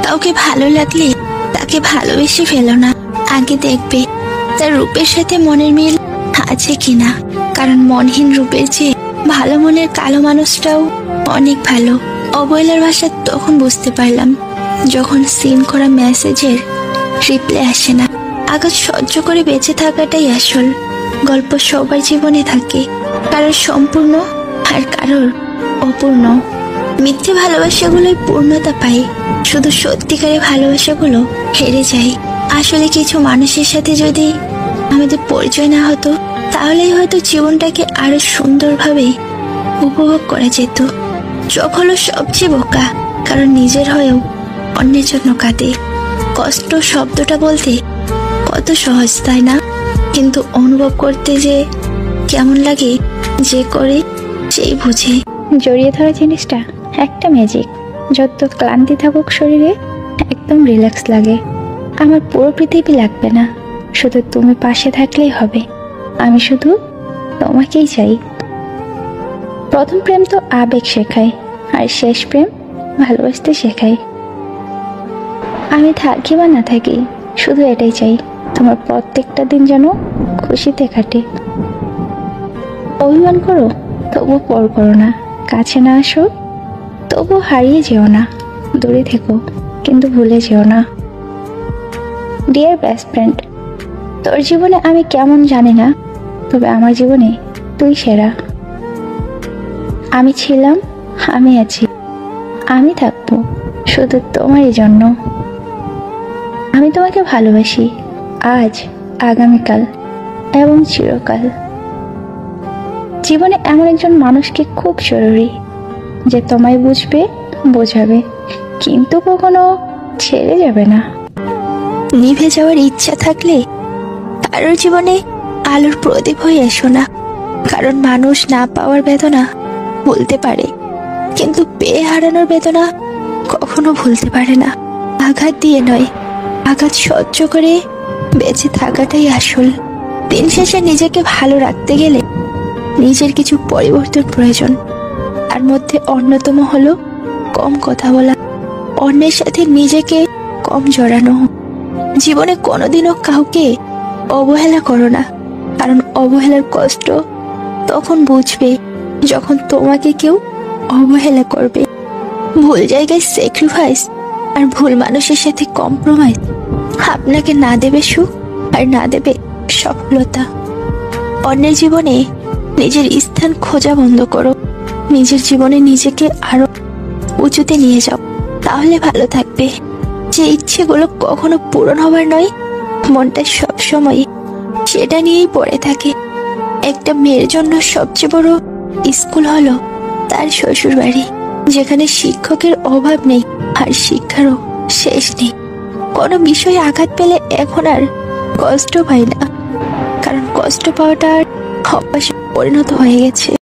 কাউকে ভালো লাগলে তাকে ভালোবেসে ফেলো না, আগে দেখবে তার রূপের সাথে মনের মিল আছে কিনা। কারণ মনহীন রূপের চেয়ে ভালো মনের কালো মানুষটাও অনেক ভালো। অবহেলার ভাষা তখন বুঝতে পারলাম যখন সিন করা মেসেজের রিপ্লাই আসে না। আঘাত সহ্য করে বেঁচে থাকাটাই আসল গল্প। সবার জীবনে থাকে, কারোর সম্পূর্ণ আর কারোর অপূর্ণ। মিথ্যে ভালোবাসাগুলোই পূর্ণতা পায়, শুধু সত্যিকারের ভালোবাসাগুলো হেরে যায়। আসলে কিছু মানুষের সাথে যদি আমাদের পরিচয় না হতো, তাহলেই হয়তো জীবনটাকে আরো সুন্দরভাবে উপভোগ করা যেত। চোখ হলো সবচেয়ে বোকা, কারণ নিজের হয়েও অন্যের জন্য কাঁদে। কষ্ট শব্দটা বলতে কত সহজ, তাই না? কিন্তু অনুভব করতে যে কেমন লাগে, যে করে সেই বুঝে। জড়িয়ে ধরা জিনিসটা একটা ম্যাজিক। যত ক্লান্তি থাকুক শরীরে, একদম রিল্যাক্স লাগে। আমার পুরো পৃথিবী লাগবে না, শুধু তুমি পাশে থাকলেই হবে। আমি শুধু তোমাকেই চাই। প্রথম প্রেম তো আবেগ শেখায়, আর শেষ প্রেম ভালোবাসতে শেখায়। আমি থাকি বা না থাকি, শুধু এটাই চাই, তোমার প্রত্যেকটা দিন যেন খুশিতে কাটে। অভিমান করো তবু পর করো না, কাছে না আসো তবু হারিয়ে যেও না। দূরে থেকো কিন্তু ভুলে যেও না। ডিয়ার বেস্ট ফ্রেন্ড, তোর জীবনে আমি কেমন জানি না, তবে আমার জীবনে তুই সেরা। আমি ছিলাম, আমি আছি, আমি থাকবো শুধু তোমারই জন্য। আমি তোমাকে ভালোবাসি আজ, আগামীকাল এবং চিরকাল। জীবনে এমন একজন মানুষকে খুব জরুরি, যে তোমায় বুঝবে, বোঝাবে, কিন্তু কখনো ছেড়ে যাবে না। নিভে যাওয়ার ইচ্ছা থাকলে কারোর জীবনে আলোর প্রদীপ হয়ে এসো না। কারণ মানুষ না পাওয়ার বেদনা ভুলতে পারে, কিন্তু পেয়ে হারানোর বেদনা কখনো ভুলতে পারে না। আঘাত দিয়ে নয়, আঘাত সহ্য করে বেঁচে থাকাটাই আসল। দিন শেষে নিজেকে ভালো রাখতে গেলে নিজের কিছু পরিবর্তন প্রয়োজন। তার মধ্যে অন্যতম হলো কম কথা বলা, অন্যের সাথে নিজেকে কম জড়ানো। জীবনে কোনোদিনও কাউকে অবহেলা করো না, কারণ অবহেলার কষ্ট তখন বুঝবে যখন তোমাকে কেউ অবহেলা করবে। ভুল জায়গায় স্যাক্রিফাইস আর ভুল মানুষের সাথে কম্প্রোমাইজ আপনাকে না দেবে সুখ আর না দেবে সফলতা। অন্যের জীবনে নিজের স্থান খোঁজা বন্ধ করো, নিজের জীবনে নিজেকে আরো উঁচুতে নিয়ে যাও, তাহলে ভালো থাকবে। যে ইচ্ছেগুলো কখনো পূরণ হবার নয়, মনটা সবসময় সেটা নিয়েই পড়ে থাকে। একটা মেয়ের জন্য সবচেয়ে বড় স্কুল হলো তার শ্বশুর বাড়ি, যেখানে শিক্ষকের অভাব নেই আর শিক্ষারও শেষ নেই। কোনো বিষয়ে আঘাত পেলে এখন আর কষ্ট পাই না, কারণ কষ্ট পাওয়াটা আর অভ্যাসে পরিণত হয়ে গেছে।